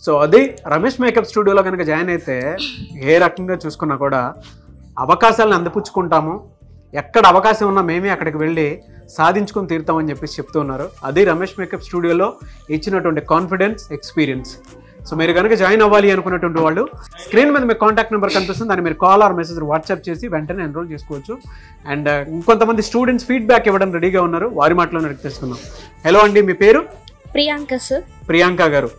So అది Ramesh makeup స్టూడియోలో కనుక జాయిన్ అయితే ఏ రకంగా చూసుకున్నా కూడా అవకాశాలను అందిపుచ్చుకుంటాము, ఎక్కడ అవకాశం ఉన్నా మేమే అక్కడికి వెళ్ళి సాధించుకొని తీరుతామని చెప్పేసి చెప్తూ ఉన్నారు. అది రమేష్ మేకప్ స్టూడియోలో ఇచ్చినటువంటి కాన్ఫిడెన్స్, ఎక్స్పీరియన్స్. సో మీరు కనుక జాయిన్ అవ్వాలి అనుకున్నటువంటి వాళ్ళు స్క్రీన్ మీద మీకు కాంటాక్ట్ నెంబర్ కనిపిస్తుంది, దాన్ని మీరు కాల్ ఆర్ మెసేజ్ వాట్సాప్ చేసి వెంటనే ఎన్రోల్ చేసుకోవచ్చు. అండ్ ఇంకొంతమంది స్టూడెంట్స్ ఫీడ్బ్యాక్ ఇవ్వడం రెడీగా ఉన్నారు, వారి మాటలో అడిగి తెలుసుకుందాం. హలో అండి, మీ పేరు? ప్రియాంక సార్. ప్రియాంక గారు,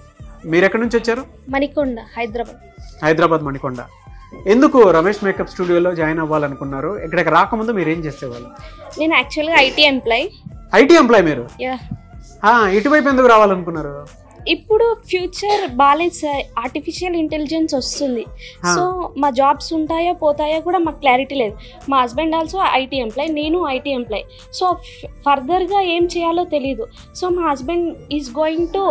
మీరు ఎక్కడి నుంచి వచ్చారు? మణికొండ, హైదరాబాద్. హైదరాబాద్ మణికొండ. ఎందుకు రమేష్ మేకప్ స్టూడియోలో జాయిన్ అవ్వాలనుకున్నారు? ఇక్కడికి రాకముందు మీరు ఏం చేసేవాళ్ళు? నేను యాక్చువల్గా ఐటీ ఎంప్లాయ్. ఐటీ ఎంప్లాయ్ మీరు? ఇటువైపు ఎందుకు రావాలనుకున్నారు? ఇప్పుడు ఫ్యూచర్ బాగాలేదు సార్, ఆర్టిఫిషియల్ ఇంటెలిజెన్స్ వస్తుంది. సో మా జాబ్స్ ఉంటాయో పోతాయో కూడా మాకు క్లారిటీ లేదు. మా హస్బెండ్ ఆల్సో ఐటీ ఎంప్లాయ్, నేను ఐటీ ఎంప్లాయ్. సో ఫర్దర్గా ఏం చేయాలో తెలీదు. సో మా husband is going to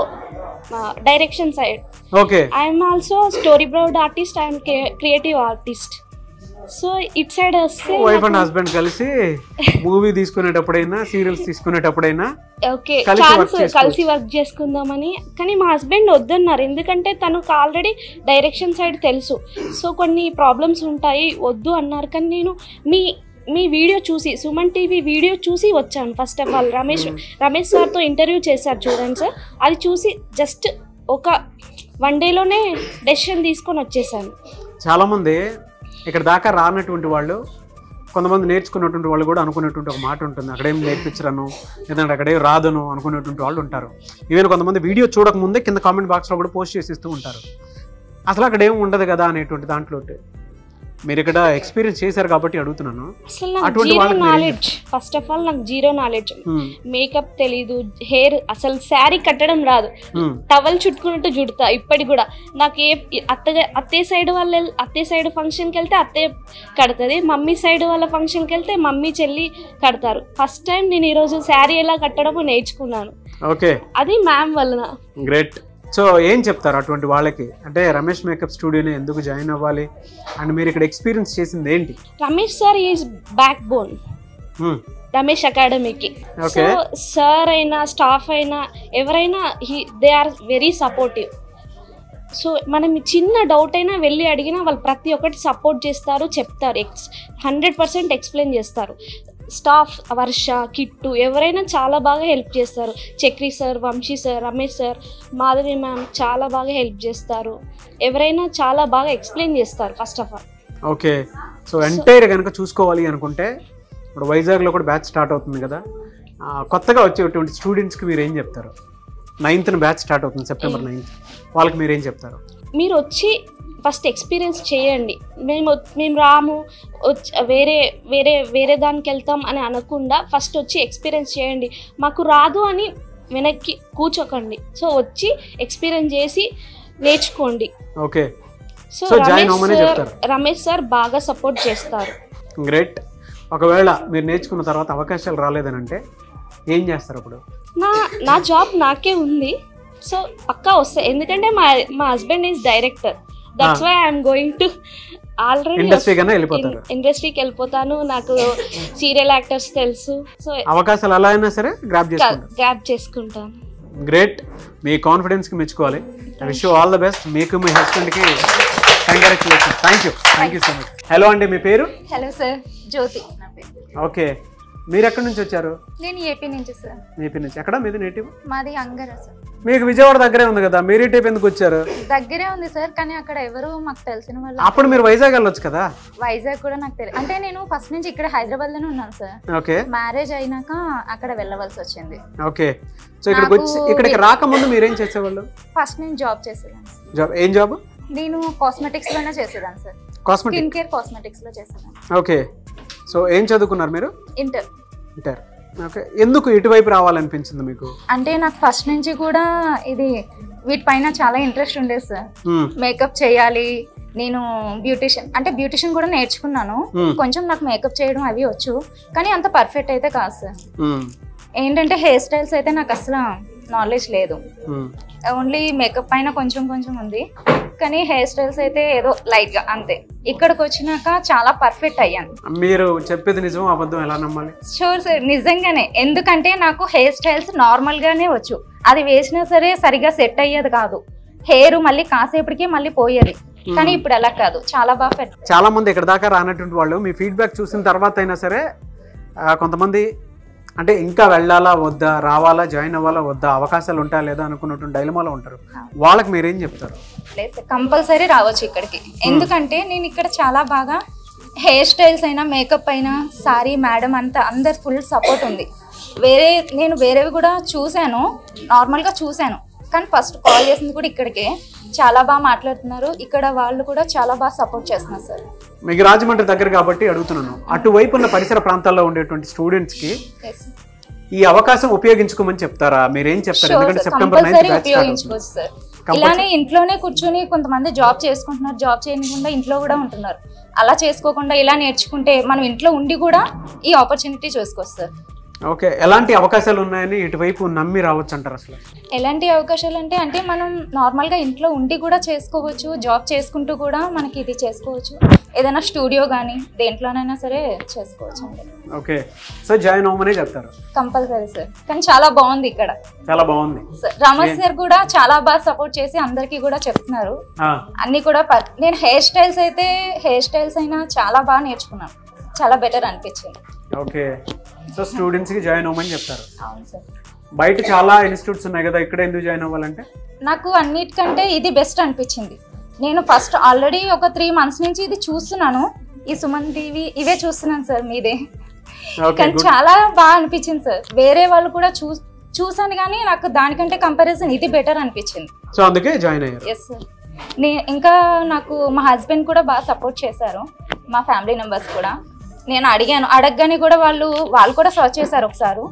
direction side. Okay. I'm also story board artist, I'm creative artist. So it side వస్తే వైఫ్ అండ్ హస్బెండ్ కలిసి మూవీ తీసుకునేటప్పుడైనా, సీరియల్స్ తీసుకునేటప్పుడైనా ఓకే కలిసి work చేసుకుందామని. కానీ మా హస్బెండ్ వద్దన్నారు, ఎందుకంటే తనకు ఆల్రెడీ డైరెక్షన్ సైడ్ తెలుసు. సో కొన్ని ప్రాబ్లమ్స్ ఉంటాయి, వద్దు అన్నారు. కానీ నేను మీ వీడియో చూసి, సుమన్ టీవీ వీడియో చూసి వచ్చాను. ఫస్ట్ ఆఫ్ ఆల్ రమేష్ సార్తో ఇంటర్వ్యూ చేశారు చూడండి సార్, అది చూసి జస్ట్ ఒక 1 డేలోనే డెసిషన్ తీసుకొని వచ్చేసాను. చాలామంది ఇక్కడ దాకా రానటువంటి వాళ్ళు, కొంతమంది నేర్చుకున్నటువంటి వాళ్ళు కూడా అనుకునేటువంటి ఒక మాట ఉంటుంది, అక్కడేం నేర్పించరను, లేదంటే అక్కడేం రాదును అనుకునేటువంటి వాళ్ళు ఉంటారు. ఈవెన్ కొంతమంది వీడియో చూడకముందే కింద కామెంట్ బాక్స్లో కూడా పోస్ట్ చేసి ఇస్తూ ఉంటారు, అసలు అక్కడ ఏం ఉండదు కదా అనేటువంటి దాంట్లో. మీరు ఇక్కడ ఎక్స్పీరియన్స్ చేశారు కాబట్టి అడుగుతున్నాను. అసలు నాకు zero knowledge, first of all నాకు జీరో నాలెడ్జ్. మేకప్ తెలీదు, హెయిర్ అసలు శారీ కట్టడం రాదు, టవల్ చుట్టుకున్నట్టు చుడతా ఇప్పటికి కూడా. నాకు అత్తయ్య సైడ్ ఫంక్షన్కి వెళ్తే అత్తయ్య కడుతుంది, మమ్మీ సైడ్ వాళ్ళ ఫంక్షన్కి వెళ్తే మమ్మీ చెల్లి కడతారు. ఫస్ట్ టైం నేను ఈరోజు శారీ ఎలా కట్టడమో నేర్చుకున్నాను. ఓకే, అది మ్యామ్ వలన. గ్రేట్. సో ఏం చెప్తారు అటువంటి వాళ్ళకి? అంటే రమేష్ మేకప్ స్టూడియోని ఎందుకు జాయిన్ అవ్వాలి, అండ్ మీరు ఇక్కడ ఎక్స్పీరియన్స్ చేసింది ఏంటి? Ramesh sir is backbone Ramesh అకాడమీకి. సో సార్ అయినా స్టాఫ్ అయినా ఎవరైనా they are very supportive. So మనం చిన్న డౌట్ అయినా వెళ్ళి అడిగినా వాళ్ళు ప్రతి ఒక్కటి సపోర్ట్ చేస్తారు, చెప్తారు, 100% ఎక్స్ప్లెయిన్ చేస్తారు. స్టాఫ్ వర్ష, కిట్టు ఎవరైనా చాలా బాగా హెల్ప్ చేస్తారు. Chakri sir, Vamshi sir, Ramesh sir, Madhavi ma'am చాలా బాగా హెల్ప్ చేస్తారు. ఎవరైనా చాలా బాగా ఎక్స్ప్లెయిన్ చేస్తారు first of all. Okay. So entire కనుక చూసుకోవాలి అనుకుంటే ఇప్పుడు వైజాగ్లో కూడా బ్యాచ్ స్టార్ట్ అవుతుంది కదా, కొత్తగా వచ్చేటువంటి స్టూడెంట్స్కి మీరు ఏం చెప్తారు? 9th బ్యాచ్ స్టార్ట్ అవుతుంది, సెప్టెంబర్ 9th. వాళ్ళకి మీరు ఏం చెప్తారు? మీరు వచ్చి ఫస్ట్ ఎక్స్పీరియన్స్ చేయండి. మేము రాము, వేరే దానికి వెళ్తాం అని అనకుండా ఫస్ట్ వచ్చి ఎక్స్పీరియన్స్ చేయండి. మాకు రాదు అని వెనక్కి కూర్చోకండి. సో వచ్చి ఎక్స్పీరియన్స్ చేసి నేర్చుకోండి. ఓకే. సో రమేష్ సార్ బాగా సపోర్ట్ చేస్తారు. గ్రేట్. ఒకవేళ మీరు నేర్చుకున్న తర్వాత అవకాశాలు రాలేదని అంటే ఏం చేస్తారు అప్పుడు? నా జాబ్ నాకే ఉంది, సో పక్కా వస్తాయి. ఎందుకంటే మా husband is director, that's why I'm going to already ఇండస్ట్రీకి వెళ్ళిపోతాను. నాకు సీరియల్ యాక్టర్స్ తెలుసు, సో అవకాశాలు అలా అయినా సరే గ్రాబ్ చేసుకుంటాను. గ్రేట్. మీ కాన్ఫిడెన్స్ కి మెచ్చుకోవాలి. I wish you all the best. మీకు మీ హస్బెండ్ కి congratulation. Thank you so much. Hello అండి, మీ పేరు? Hello sir, Jyoti. ఓకే. మీరు ఎక్కడి నుంచి వచ్చారు? నేను ఏపీ నుంచి సార్. ఏపీ నుంచి. ఎక్కడ మీది నేటివ్? మాది అంగర సార్. మీకు విజయవాడ దగ్గరే ఉంది కదా, మీరు ఈ టైప్ ఎందుకు వచ్చారు? దగ్గరే ఉంది సార్, కానీ అక్కడ ఎవరు మాకు తెలిసిన వాళ్ళు. అప్పుడు మీరు వైజాగ్ వెళ్ళొచ్చు కదా. వైజాగ్ కూడా నాకు తెలియదు, అంటే నేను ఫస్ట్ నుంచి ఇక్కడ హైదరాబాద్ లోనే ఉన్నాను సార్. ఓకే. మ్యారేజ్ అయినాక అక్కడ వెళ్ళవలసి వచ్చింది. ఓకే. సో ఇక్కడికి రాకముందు మీరేం చేసేవాళ్ళు? ఫస్ట్ నేను జాబ్ చేసేదాన్ని. జాబ్ ఏం జాబ్? నేను కాస్మెటిక్స్ లోనే చేసేదాన్ని సార్. స్కిన్ కేర్ కాస్మెటిక్స్ లో చేసేదాన్ని. ఓకే. సో ఏం చదువుకున్నారు మీరు? ఇంటర్. ఓకే. ఎందుకు ఇటువైపు రావాలనిపించింది మీకు? అంటే నాకు ఫస్ట్ నుంచి కూడా వీటిపైన చాలా ఇంట్రెస్ట్ ఉండేది సార్. మేకప్ చేయాలి, నేను బ్యూటిషియన్ కూడా నేర్చుకున్నాను. కొంచెం నాకు మేకప్ చేయడం అవి వచ్చు, కానీ అంత పర్ఫెక్ట్ అయితే కాదు సార్. ఏంటంటే హెయిర్ స్టైల్స్ అయితే నాకు అసలు నాలెడ్జ్ లేదు. ఓన్లీ మేకప్ పైన కొంచెం ఉంది, కానీ హెయిర్ స్టైల్స్ అయితే ఏదో లైట్ గా అంతే. ఇక్కడికి వచ్చినాక చాలా పర్ఫెక్ట్ అయ్యాను. మీరు చెప్పేది నిజం అబద్ధం ఎలా నమ్మాలి? షూర్ సార్, నిజంగానే. ఎందుకంటే నాకు హెయిర్ స్టైల్స్ నార్మల్ గానే వచ్చు, అది వేసినా సరే సరిగా సెట్ అయ్యేది కాదు. హెయిర్ మళ్ళీ కాసేపటికి మళ్ళీ పోయేది. కానీ ఇప్పుడు అలా కాదు, చాలా బాగా చాలా మంది ఇక్కడ దాకా రానటువంటి వాళ్ళు మీ ఫీడ్బ్యాక్ చూసిన తర్వాత అయినా సరే కొంతమంది అంటే ఇంకా వెళ్ళాలా వద్దా, రావాలా, జాయిన్ అవ్వాలా వద్దా, అవకాశాలు ఉంటాయా లేదా అనుకున్నటువంటి డైలమాలో ఉంటారు. వాళ్ళకి మీరేం చెప్తారు? కంపల్సరీ రావచ్చు ఇక్కడికి. ఎందుకంటే నేను ఇక్కడ చాలా బాగా హెయిర్ స్టైల్స్ అయినా మేకప్ అయినా సారీ మేడం అంతా అందరు ఫుల్ సపోర్ట్ ఉంది. నేను వేరేవి కూడా చూశాను, నార్మల్గా చూశాను, కానీ ఫస్ట్ కాల్ చేసింది కూడా ఇక్కడికే. చాలా బాగా మాట్లాడుతున్నారు ఇక్కడ వాళ్ళు కూడా, చాలా బాగా సపోర్ట్ చేస్తున్నారు సార్. మీకు రాజమండ్రి దగ్గర కాబట్టి అడుగుతున్నాను, అటువైపు ఉన్న పరిసర ప్రాంతాల్లో ఉండేటువంటి స్టూడెంట్స్కి ఈ అవకాశం ఉపయోగించుకోమని చెప్తారా? మీరేం చెప్తారు? ఎందుకంటే సెప్టెంబర్ 9th ఉపయోగించుకోవచ్చు సార్. ఇలానే ఇంట్లోనే కూర్చొని కొంతమంది జాబ్ చేసుకుంటున్నారు, జాబ్ చేయకుండా ఇంట్లో కూడా ఉంటున్నారు. అలా చేసుకోకుండా ఇలా నేర్చుకుంటే మనం ఇంట్లో ఉండి కూడా ఈ ఆపర్చునిటీ చూసుకోవచ్చు సార్. ఓకే, ఎలాంటి అవకాశాలు ఉన్నాయని ఇటువైపు నమ్మి రావచ్చు అంటారు? అసలు ఎలాంటి అవకాశాలు అంటే మనం నార్మల్గా ఇంట్లో ఉండి కూడా చేసుకోవచ్చు, జాబ్ చేసుకుంటూ కూడా మనకి ఇది చేసుకోవచ్చు. ఏదైనా స్టూడియో కానీ దేంట్లోనైనా సరే చేసుకోవచ్చు అండి. ఓకే, సో జాయిన్ అవ్వమనే చెప్తారు? Compulsory sir. కానీ చాలా బాగుంది ఇక్కడ, చాలా బాగుంది. రమేష్ సార్ కూడా చాలా బాగా సపోర్ట్ చేసి అందరికి కూడా చెప్తున్నారు అన్ని కూడా. నేను హెయిర్ స్టైల్స్ అయినా చాలా బాగా నేర్చుకున్నాను, చాలా బెటర్ అనిపించింది. ఓకే, సో స్టూడెంట్స్ కి జాయిన్ అవ్వమని చెప్తారు? అవును సార్. బయట చాలా ఇన్స్టిట్యూట్స్ ఉన్నాయి కదా, ఇక్కడ ఎందుకు జాయిన్ అవ్వాలంటే? నాకు అన్నిటికంటే ఇది బెస్ట్ అనిపించింది. నేను ఫస్ట్ ఆల్రెడీ ఒక 3 months నుంచి ఇది చూస్తున్నాను, ఈ సుమన్ టీవీ ఇవే చూస్తున్నాను సార్ మీదే. కానీ చాలా బాగా అనిపించింది సార్. వేరే వాళ్ళు కూడా చూసాను కానీ నాకు దానికంటే కంపారిజన్ ఇది బెటర్ అనిపించింది. సో అందుకే జాయిన్ అయ్యారు? Yes sir. ఇంకా నాకు మా హస్బెండ్ కూడా బాగా సపోర్ట్ చేశారు, మా ఫ్యామిలీ మెంబర్స్ కూడా. నేను అడగగానే కూడా వాళ్ళు కూడా సర్చ్ చేశారు ఒకసారి,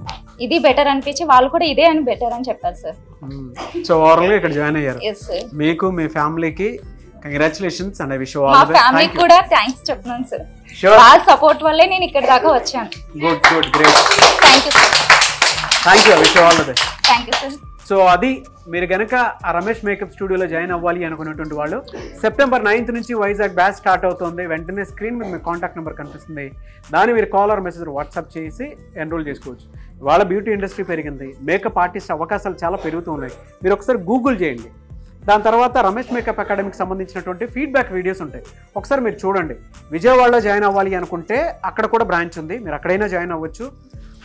ఇది బెటర్ అనిపించి వాళ్ళు కూడా ఇదే అని బెటర్ అని చెప్పారు సార్. సో ఓవరాల్ గా ఇక్కడ జాయిన్ అయ్యారు. Yes sir. మీకు మీ ఫ్యామిలీకి congratulations and I wish you all the best. మా ఫ్యామిలీకి కూడా థాంక్స్ చెప్తున్నాను సార్. వాళ్ళ సపోర్ట్ వల్లే నేను ఇక్కడ దాకా వచ్చాను. Good great. Thank you sir. Thank you, I wish you all the best. Thank you sir. So అది మీరు కనుక ఆ రమేష్ మేకప్ స్టూడియోలో జాయిన్ అవ్వాలి అనుకున్నటువంటి వాళ్ళు సెప్టెంబర్ 9th నుంచి వైజాగ్ బ్యాచ్ స్టార్ట్ అవుతుంది. వెంటనే స్క్రీన్ మీద మీ కాంటాక్ట్ నెంబర్ కనిపిస్తుంది, దాన్ని మీరు కాల్ ఆర్ మెసేజ్ వాట్సాప్ చేసి ఎన్రోల్ చేసుకోవచ్చు. వాళ్ళ బ్యూటీ ఇండస్ట్రీ పెరిగింది, మేకప్ ఆర్టిస్ట్ అవకాశాలు చాలా పెరుగుతూ ఉన్నాయి. మీరు ఒకసారి గూగుల్ చేయండి, దాని తర్వాత రమేష్ మేకప్ అకాడమీకి సంబంధించినటువంటి ఫీడ్బ్యాక్ వీడియోస్ ఉంటాయి, ఒకసారి మీరు చూడండి. విజయవాడలో జాయిన్ అవ్వాలి అనుకుంటే అక్కడ కూడా బ్రాంచ్ ఉంది, మీరు అక్కడైనా జాయిన్ అవ్వచ్చు.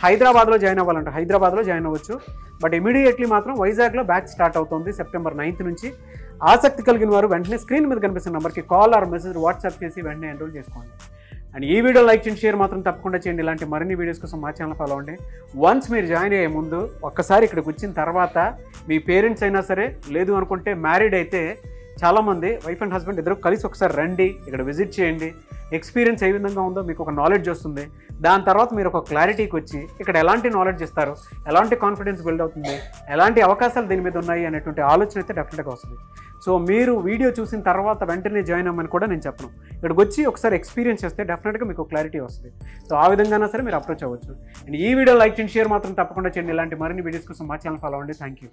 హైదరాబాద్లో జాయిన్ అవ్వాలంటే హైదరాబాద్లో జాయిన్ అవ్వచ్చు. బట్ ఇమీడియట్లీ మాత్రం వైజాగ్లో బ్యాచ్ స్టార్ట్ అవుతుంది సెప్టెంబర్ 9th నుంచి. ఆసక్తి కలిగిన వారు వెంటనే స్క్రీన్ మీద కనిపిస్తున్న నెంబర్కి కాల్ ఆర్ మెసేజ్ వాట్సాప్ చేసి వెంటనే ఎన్రోల్ చేసుకోండి. అండ్ ఈ వీడియో లైక్ చేయండి, షేర్ మాత్రం తప్పకుండా చేయండి. ఇలాంటి మరిన్ని వీడియోస్ కోసం మా ఛానల్ ఫాలో అవ్వండి. వన్స్ మీరు జాయిన్ అయ్యే ముందు ఒక్కసారి ఇక్కడికి వచ్చిన తర్వాత మీ పేరెంట్స్ అయినా సరే, లేదు అనుకుంటే మ్యారీడ్ అయితే చాలామంది వైఫ్ అండ్ హస్బెండ్ ఇద్దరు కలిసి ఒకసారి రండి, ఇక్కడ విజిట్ చేయండి. ఎక్స్పీరియన్స్ ఏ విధంగా ఉందో మీకు ఒక నాలెడ్జ్ వస్తుంది. దాని తర్వాత మీరు ఒక క్లారిటీకి వచ్చి ఇక్కడ ఎలాంటి నాలెడ్జ్ ఇస్తారు, ఎలాంటి కాన్ఫిడెన్స్ బిల్డ్ అవుతుంది, ఎలాంటి అవకాశాలు దీని మీద ఉన్నాయి అనేటువంటి ఆలోచన అయితే డెఫినెట్గా వస్తుంది. సో మీరు వీడియో చూసిన తర్వాత వెంటనే జాయిన్ అవ్వమని కూడా నేను చెప్పను, ఇక్కడికి వచ్చి ఒకసారి ఎక్స్పీరియన్స్ చేస్తే డెఫినెట్గా మీకు క్లారిటీ వస్తుంది. సో ఆ విధంగానే సరే మీరు అప్రోచ్ అవ్వచ్చు. అండ్ ఈ వీడియో లైక్ చేయండి, షేర్ మాత్రం తప్పకుండా చేయండి. ఇలాంటి మరిన్ని వీడియోస్ కోసం మా ఛానల్ ఫాలో అవ్వండి. Thank you.